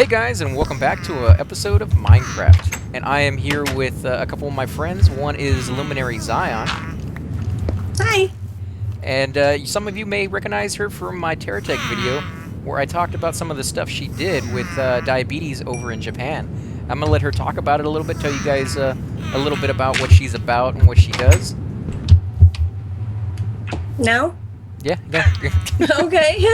Hey guys, and welcome back to an episode of Minecraft. And I am here with a couple of my friends. One is Luminary Xion. Hi. And some of you may recognize her from my Terratech video, where I talked about some of the stuff she did with diabetes over in Japan. I'm going to let her talk about it a little bit, tell you guys a little bit about what she's about and what she does. No? Yeah. Okay.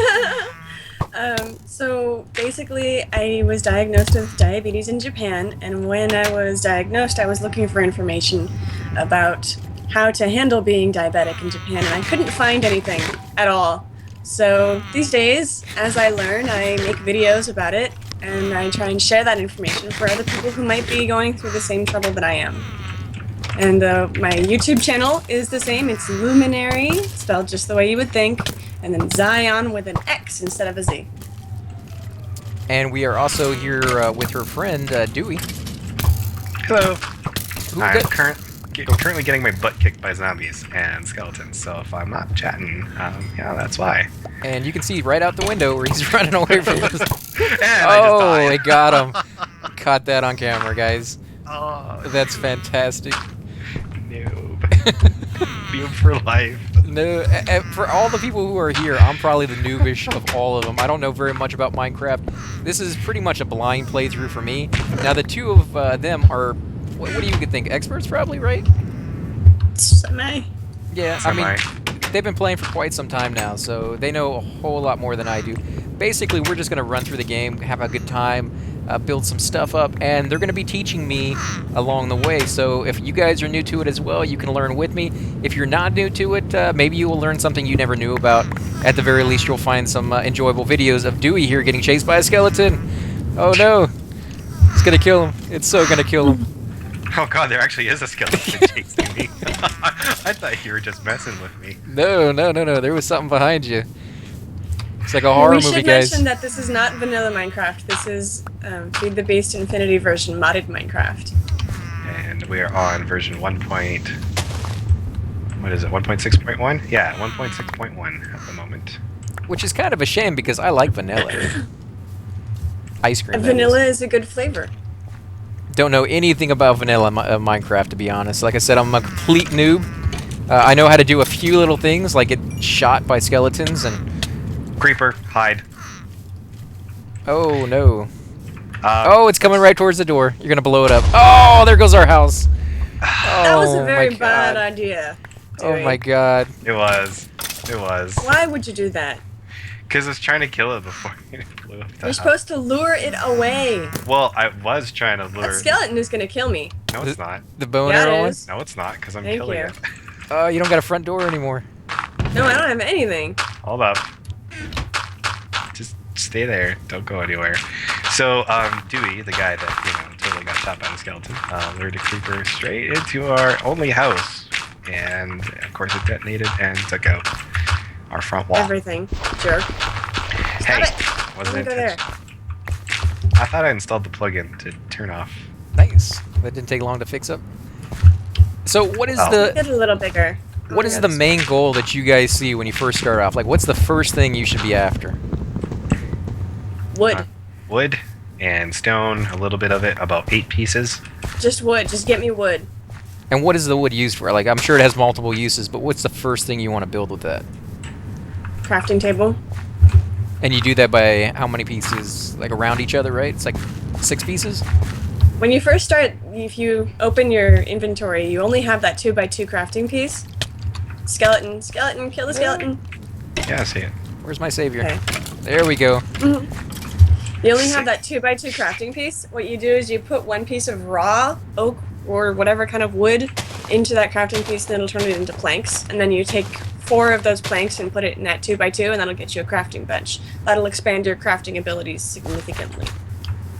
So basically, I was diagnosed with diabetes in Japan, and when I was diagnosed, I was looking for information about how to handle being diabetic in Japan, and I couldn't find anything at all. So these days, as I learn, I make videos about it, and I try and share that information for other people who might be going through the same trouble that I am. And my YouTube channel is the same. It's Luminary, spelled just the way you would think, and then Xion with an X instead of a Z. And we are also here with her friend, Dewey. Hello. I'm Who- currently getting my butt kicked by zombies and skeletons, so if I'm not chatting, yeah, that's why. And you can see right out the window where he's running away from us. And Oh, I we just died. got him. Caught that on camera, guys. Oh, That's fantastic. noob. Noob for life. No, for all the people who are here, I'm probably the noobish of all of them. I don't know very much about Minecraft. This is pretty much a blind playthrough for me. Now, the two of them are, what do you think, experts probably, right? Semi. Yeah, I mean, they've been playing for quite some time now, so they know a whole lot more than I do. Basically, we're just going to run through the game, have a good time, build some stuff up, and they're going to be teaching me along the way. So if you guys are new to it as well, you can learn with me. If you're not new to it, maybe you will learn something you never knew about. At the very least, you'll find some enjoyable videos of Dewey here getting chased by a skeleton. Oh no, it's going to kill him. It's so going to kill him. Oh god, there actually is a skeleton chasing me. I thought you were just messing with me. No, there was something behind you. It's like a horror movie, We should guys. mention that this is not vanilla Minecraft. This is Feed the Beast Infinity version, modded Minecraft. And we are on version 1. What is it? 1.6.1? Yeah, 1.6.1 at the moment. Which is kind of a shame because I like vanilla. Ice cream. that Vanilla is. is a good flavor. Don't know anything about vanilla Minecraft, to be honest. Like I said, I'm a complete noob. I know how to do a few little things, like get shot by skeletons and... Creeper, hide. Oh, no. Oh, Oh, it's coming right towards the door. You're gonna blow it up. Oh, there goes our house. That was a Oh, very my bad God. idea. Oh Dewey. my god. it was. It was. Why would you do that? Because I was trying to kill it before it blew up the You're house. supposed to lure it away. Well, I was trying to That lure. skeleton is gonna kill me. No, it's not. The bone Yeah, it arrow one? is. No, it's not, because I'm Thank killing you. it. Oh, you don't got a front door anymore. No, I don't have anything. Hold up. Just stay there. Don't go anywhere. So, Dewey, the guy that, totally got shot by the skeleton, lured a creeper straight into our only house. And, of course, it detonated and took out our front wall. Everything. Jerk. Hey, Stop it. wasn't Don't go there. intentional. I thought I installed the plugin to turn off. Nice. That didn't take long to fix up. So what is Oh. the... Get a little bigger. What is the main goal that you guys see when you first start off? Like, what's the first thing you should be after? wood? Wood and stone, a little bit of it, about 8 pieces. Just wood. Just get me wood. And what is the wood used for? Like, I'm sure it has multiple uses, but what's the first thing you want to build with that? Crafting table. And you do that by how many pieces? Like, around each other, right? It's like 6 pieces? When you first start, if you open your inventory, you only have that 2x2 crafting piece. Skeleton. Skeleton. Kill the skeleton. Yeah, I see it. Where's my savior? Okay. There we go. You only have that 2x2 crafting piece. What you do is you put one piece of raw oak or whatever kind of wood into that crafting piece, and it'll turn it into planks. And then you take 4 of those planks and put it in that 2x2, and that'll get you a crafting bench. That'll expand your crafting abilities significantly.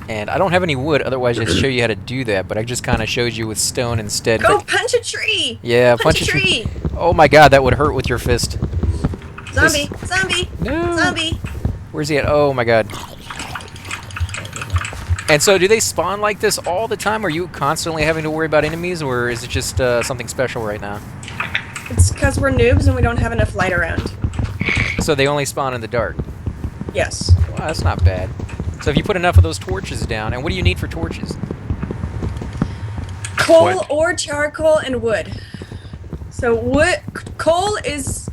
And I don't have any wood, otherwise I'd show you how to do that, but I just kind of showed you with stone instead. Go punch a tree! Yeah, Punch a tree! Oh my god, that would hurt with your fist. Zombie! Zombie! No. Zombie! Where's he at? Oh my god. And so do they spawn like this all the time? Are you constantly having to worry about enemies, or is it just something special right now? It's because we're noobs and we don't have enough light around. So they only spawn in the dark. Yes. Wow, that's not bad. So So if you put enough of those torches down, and what do you need for torches? Coal Wood. or charcoal and wood. So coal is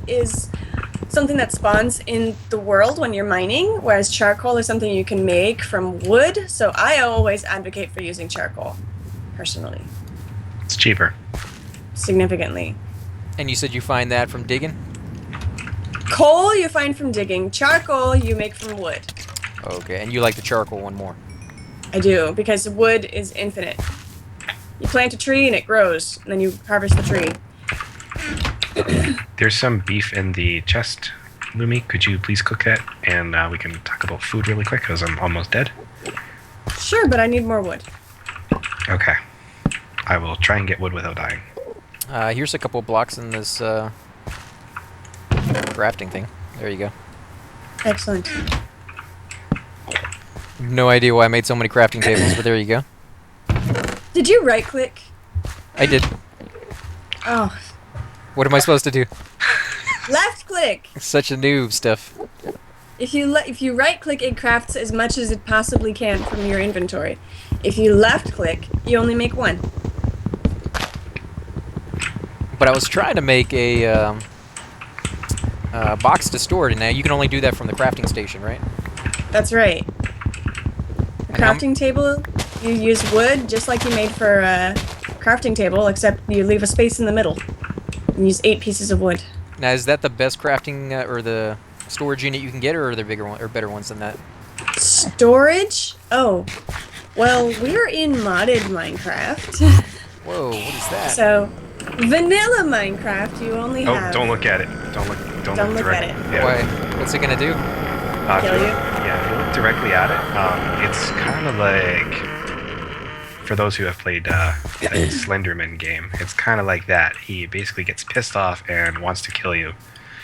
something that spawns in the world when you're mining, whereas charcoal is something you can make from wood. So I always advocate for using charcoal, personally, It's cheaper. significantly. And you said you find that from digging? Coal you find from digging. Charcoal you make from wood. Okay, and you like the charcoal one more. I do, because wood is infinite. You plant a tree and it grows, and then you harvest the tree. There's some beef in the chest, Lumi. Could you please cook that? And we can talk about food really quick, because I'm almost dead. Sure, but I need more wood. Okay. I will try and get wood without dying. Here's a couple of blocks in this crafting thing. There you go. Excellent. No idea why I made so many crafting tables, but there you go. Did you right click? I did. Oh, What am I supposed to do? left click. Such a noob stuff. If you right click, it crafts as much as it possibly can from your inventory. If you left click, you only make one. But I was trying to make a box to store it in. Now you can only do that from the crafting station, right? That's right. The And how m- crafting table, you use wood just like you made for a crafting table, except you leave a space in the middle. And use 8 pieces of wood. Now is that the best crafting or the storage unit you can get, or are there bigger one or better ones than that? Storage? Oh, well, we're in modded Minecraft. Whoa, what is that? So, vanilla Minecraft, you only Oh, have... don't look at it. Don't look Don't look at directly. it. Yeah. Why? What's it gonna do? If Kill you? Yeah, if you look directly at it, it's kind of like, for those who have played the Slenderman game, it's kind of like that. He basically gets pissed off and wants to kill you.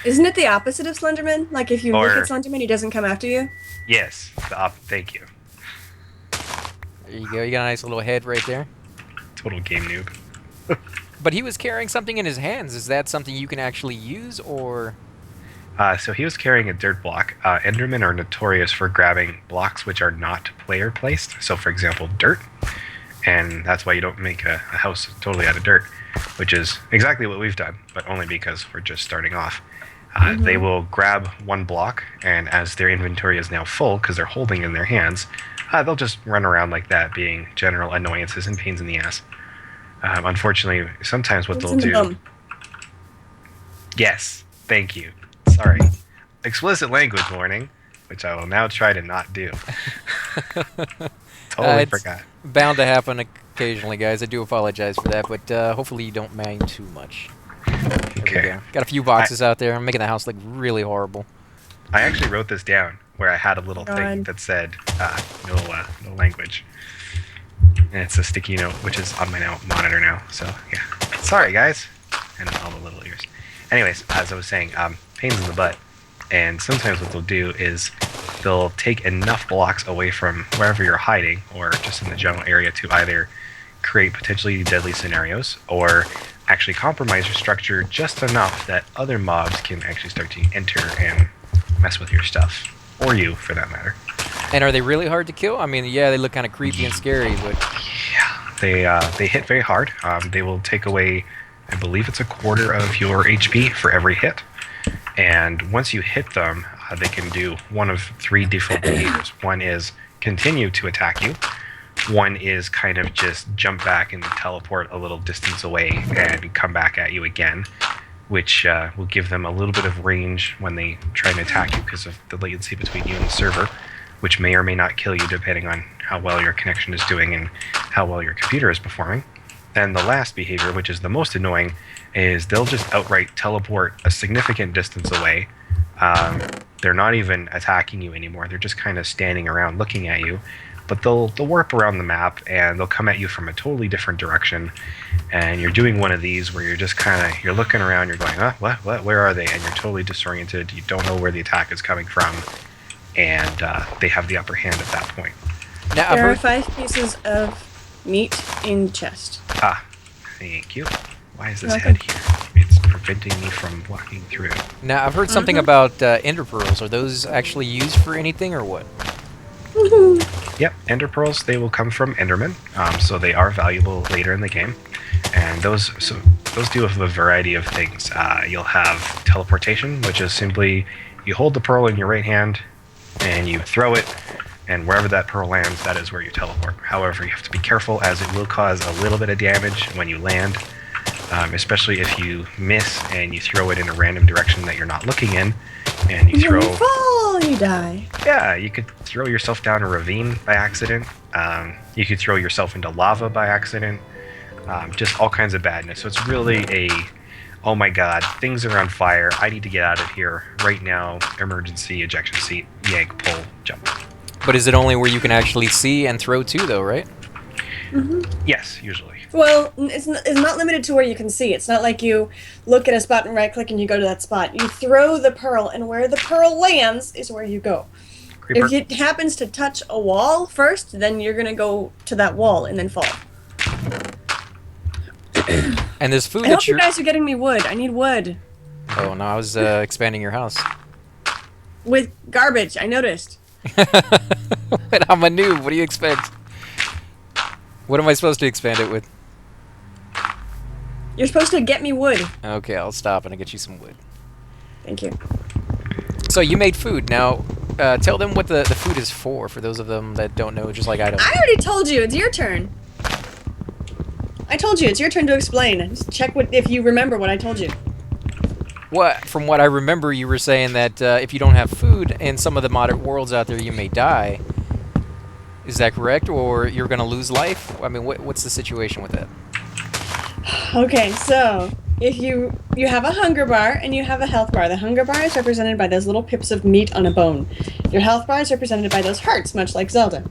Isn't it the opposite of Slenderman? Like, if you look Or- at Slenderman, he doesn't come after you? Yes, thank you. There you go. You got a nice little head right there. Total game noob. But he was carrying something in his hands. Is that something you can actually use, or? So he was carrying a dirt block. Endermen are notorious for grabbing blocks which are not player placed. So, for example, dirt. And that's why you don't make a house totally out of dirt, which is exactly what we've done, but only because we're just starting off. They will grab one block, and as their inventory is now full, because they're holding in their hands, they'll just run around like that, being general annoyances and pains in the ass. Unfortunately, sometimes what What's they'll in the do... bum? Yes, thank you. Sorry. Explicit language warning, which I will now try to not do. Totally It's forgot. bound to happen occasionally, guys. I do apologize for that, but hopefully you don't mind too much. There we Okay. go. Got a few boxes out there. I'm making the house look really horrible. I actually wrote this down where I had a little thing God. that said no language. And it's a sticky note, which is on my monitor now. So, yeah. Sorry, guys. And all the little ears. Anyways, as I was saying, pains in the butt. And sometimes what they'll do is they'll take enough blocks away from wherever you're hiding or just in the general area to either create potentially deadly scenarios or actually compromise your structure just enough that other mobs can actually start to enter and mess with your stuff. Or you, for that matter. And are they really hard to kill? I mean, yeah, they look kind of creepy and scary, but Yeah, they hit very hard. They will take away, I believe it's a quarter of your HP for every hit. And once you hit them, they can do one of 3 default behaviors. One is continue to attack you. One is kind of just jump back and teleport a little distance away and come back at you again, which will give them a little bit of range when they try and attack you because of the latency between you and the server, which may or may not kill you depending on how well your connection is doing and how well your computer is performing. And the last behavior, which is the most annoying, is they'll just outright teleport a significant distance away. They're not even attacking you anymore. They're just kind of standing around looking at you. But they'll warp around the map, and they'll come at you from a totally different direction. And you're doing one of these where you're just kind of, you're looking around, you're going, what, where are they? And you're totally disoriented. You don't know where the attack is coming from. And they have the upper hand at that point. now I've There are heard, 5 pieces of meat in the chest. Thank you. Why is this Welcome. head here? It's preventing me from walking through it. now I've heard something about ender pearls. Are those actually used for anything or what? Woohoo. Yep, Ender Pearls, they will come from Endermen, so they are valuable later in the game. And those do a variety of things. You'll have teleportation, which is simply you hold the pearl in your right hand and you throw it, and wherever that pearl lands, that is where you teleport. However, you have to be careful as it will cause a little bit of damage when you land, especially if you miss and you throw it in a random direction that you're not looking in, and you throw... When you fall, you die. Yeah, you could throw yourself down a ravine by accident. You could throw yourself into lava by accident. Just all kinds of badness. So it's really a, oh my god, things are on fire. I need to get out of here right now. Emergency ejection seat, yank, pull, jump. But is it only where you can actually see and throw to, though, right? Mm-hmm. Yes, usually. Well, it's not limited to where you can see. It's not like you look at a spot and right-click and you go to that spot. You throw the pearl, and where the pearl lands is where you go. Creeper. If it happens to touch a wall first, then you're going to go to that wall and then fall. And there's food I that hope you guys are getting me wood. I need wood. Oh, no, I was expanding your house. With garbage, I noticed. But I'm a noob. What do you expect? What am I supposed to expand it with? You're supposed to get me wood. Okay, I'll stop and I'll get you some wood. Thank you. So you made food. Now, tell them what the food is for those of them that don't know, just like I don't. I already told you. It's your turn. I told you. It's your turn to explain. Just check if you remember what I told you. From what I remember, you were saying that if you don't have food in some of the modern worlds out there, you may die. Is that correct? Or you're going to lose life? I mean, what's the situation with that? Okay, so if you have a hunger bar and you have a health bar. The hunger bar is represented by those little pips of meat on a bone. Your health bar is represented by those hearts, much like Zelda.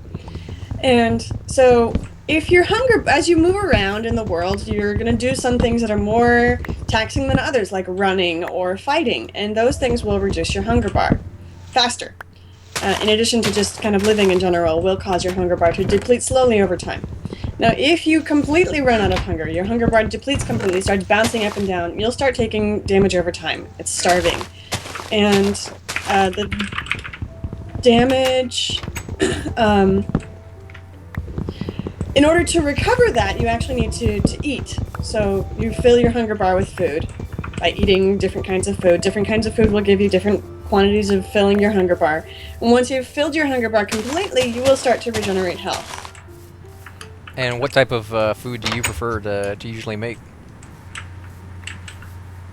And so if your hunger, as you move around in the world, you're going to do some things that are more taxing than others, like running or fighting, and those things will reduce your hunger bar faster. In addition to just kind of living in general, will cause your hunger bar to deplete slowly over time. Now, if you completely run out of hunger, your hunger bar depletes completely, starts bouncing up and down, you'll start taking damage over time. It's starving. And the damage... in order to recover that, you actually need to eat. So you fill your hunger bar with food by eating different kinds of food. Different kinds of food will give you different quantities of filling your hunger bar. And once you've filled your hunger bar completely, you will start to regenerate health. And what type of food do you prefer to usually make?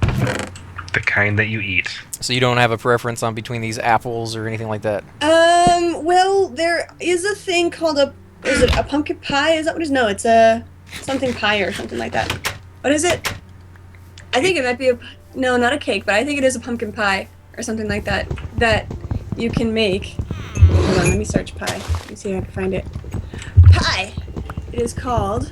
The kind that you eat. So you don't have a preference on between these apples or anything like that? Well, there is a thing called is it a pumpkin pie? Is that what it is? No, it's a something pie or something like that. What is it? I think it might be no, not a cake, but I think it is a pumpkin pie or something like that you can make. Hold on, let me search pie. Let me see if I can find it. Pie! It is called...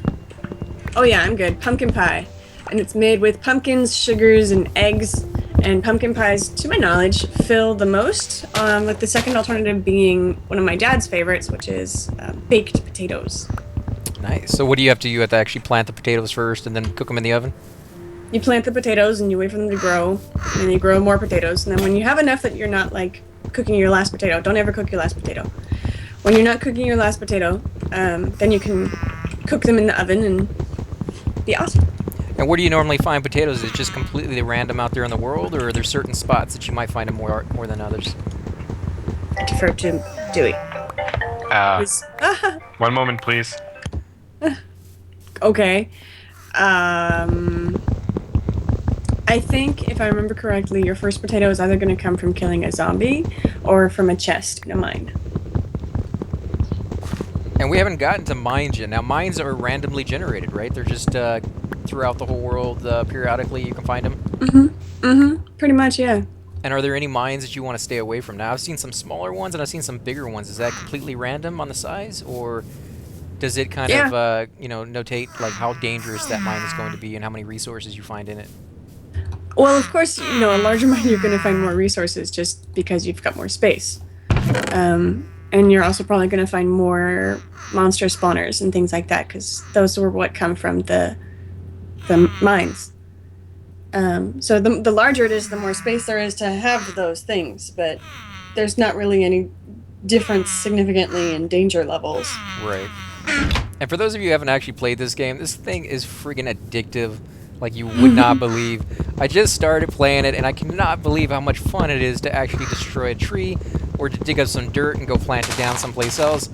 Oh yeah, I'm good. Pumpkin pie. And it's made with pumpkins, sugars, and eggs. And pumpkin pies, to my knowledge, fill the most, with the second alternative being one of my dad's favorites, which is baked potatoes. Nice. So what do you have to do? You have to actually plant the potatoes first and then cook them in the oven? You plant the potatoes and you wait for them to grow, and then you grow more potatoes. And then when you have enough that you're not, like, cooking your last potato, don't ever cook your last potato. When you're not cooking your last potato, then you can cook them in the oven and be awesome. And where do you normally find potatoes? Is it just completely random out there in the world, or are there certain spots that you might find them more than others? I defer to Dewey. One moment, please. Okay. I think, if I remember correctly, your first potato is either going to come from killing a zombie or from a chest in a mine. And we haven't gotten to mines yet. Now, mines are randomly generated, right? They're just throughout the whole world, periodically you can find them? Pretty much, yeah. And are there any mines that you want to stay away from? Now, I've seen some smaller ones and I've seen some bigger ones. Is that completely random on the size, or does it kind of, notate like how dangerous that mine is going to be and how many resources you find in it? Well, of course, a larger mine you're going to find more resources just because you've got more space. And you're also probably going to find more monster spawners and things like that, because those were what come from the mines. So the larger it is, the more space there is to have those things, but there's not really any difference significantly in danger levels. Right. And for those of you who haven't actually played this game, this thing is friggin' addictive, like you would not believe. I just started playing it, and I cannot believe how much fun it is to actually destroy a tree, or to dig up some dirt and go plant it down someplace else.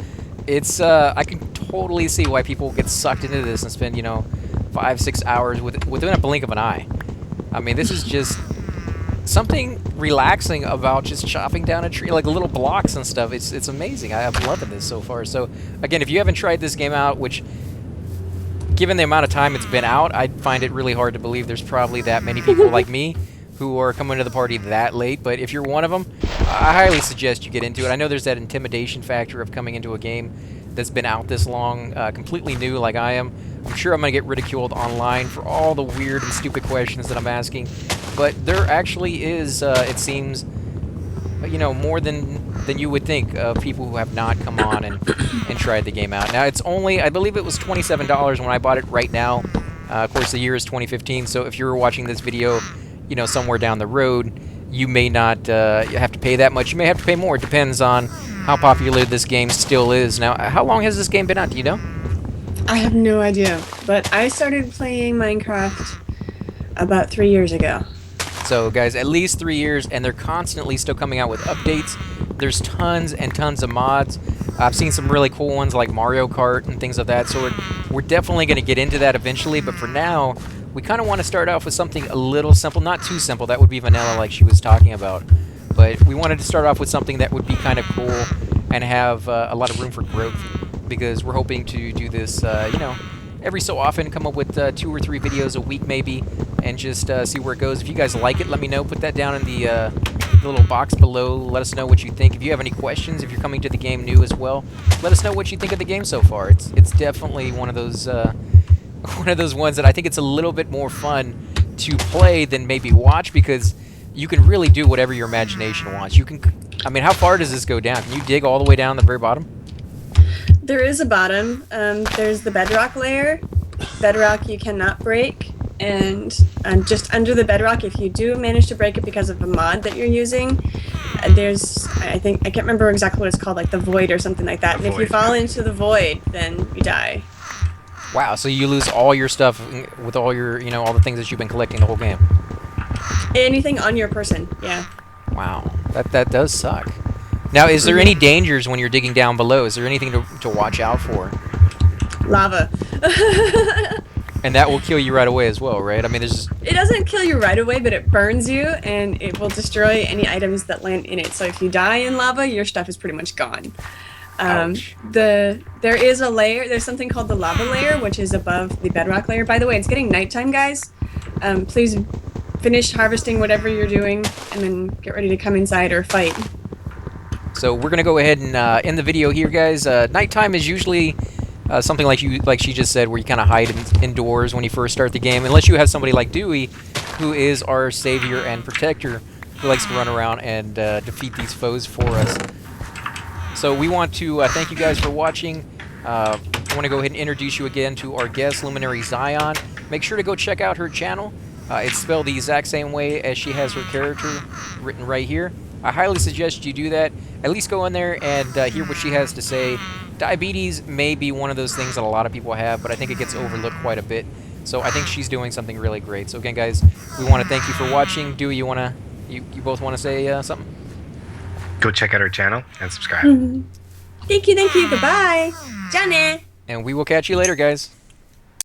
It's, I can totally see why people get sucked into this and spend, 5-6 hours within a blink of an eye. I mean, this is just something relaxing about just chopping down a tree, like little blocks and stuff. It's amazing. I'm loving this so far. So, again, if you haven't tried this game out, which, given the amount of time it's been out, I find it really hard to believe there's probably that many people like me who are coming to the party that late. But if you're one of them, I highly suggest you get into it. I know there's that intimidation factor of coming into a game that's been out this long, completely new like I am. I'm sure I'm going to get ridiculed online for all the weird and stupid questions that I'm asking. But there actually is, it seems, more than you would think of people who have not come on and tried the game out. Now, it's only, I believe it was $27 when I bought it right now. Of course, the year is 2015, so if you're watching this video, somewhere down the road, you may not have to pay that much. You may have to pay more. It depends on how popular this game still is. Now, how long has this game been out? Do you know? I have no idea, but I started playing Minecraft about 3 years ago. So, guys, at least 3 years, and they're constantly still coming out with updates. There's tons and tons of mods. I've seen some really cool ones like Mario Kart and things of that sort. We're definitely going to get into that eventually, but for now, we kind of want to start off with something a little simple. Not too simple. That would be vanilla like she was talking about. But we wanted to start off with something that would be kind of cool and have a lot of room for growth, because we're hoping to do this, every so often, come up with 2 or 3 videos a week maybe, and just see where it goes. If you guys like it, let me know. Put that down in the little box below. Let us know what you think. If you have any questions, if you're coming to the game new as well, let us know what you think of the game so far. It's definitely one of those ones that I think it's a little bit more fun to play than maybe watch, because you can really do whatever your imagination wants. I mean, how far does this go down? Can you dig all the way down the very bottom? There is a bottom. There's the bedrock layer. Bedrock you cannot break. And just under the bedrock, if you do manage to break it because of a mod that you're using, there's, I can't remember exactly what it's called, like the void or something like that. And if you fall into the void, then you die. Wow, so you lose all your stuff with all your, all the things that you've been collecting the whole game. Anything on your person, yeah. Wow, that does suck. Now, is there any dangers when you're digging down below? Is there anything to watch out for? Lava. And that will kill you right away as well, right? I mean, there's... It doesn't kill you right away, but it burns you, and it will destroy any items that land in it. So if you die in lava, your stuff is pretty much gone. Ouch. There is a layer, there's something called the lava layer, which is above the bedrock layer. By the way, it's getting nighttime, guys. Please finish harvesting whatever you're doing, and then get ready to come inside or fight. So we're going to go ahead and end the video here, guys. Nighttime is usually... something like she just said, where you kind of hide indoors when you first start the game, unless you have somebody like Dewey, who is our savior and protector, who likes to run around and defeat these foes for us. So we want to thank you guys for watching. I want to go ahead and introduce you again to our guest, Luminary Xion. Make sure to go check out her channel. It's spelled the exact same way as she has her character written right here. I highly suggest you do that. At least go in there and hear what she has to say. Diabetes may be one of those things that a lot of people have, but I think it gets overlooked quite a bit. So I think she's doing something really great. So again, guys, we want to thank you for watching. Dewey, you both want to say something? Go check out our channel and subscribe. Thank you, goodbye. Johnny. And we will catch you later, guys.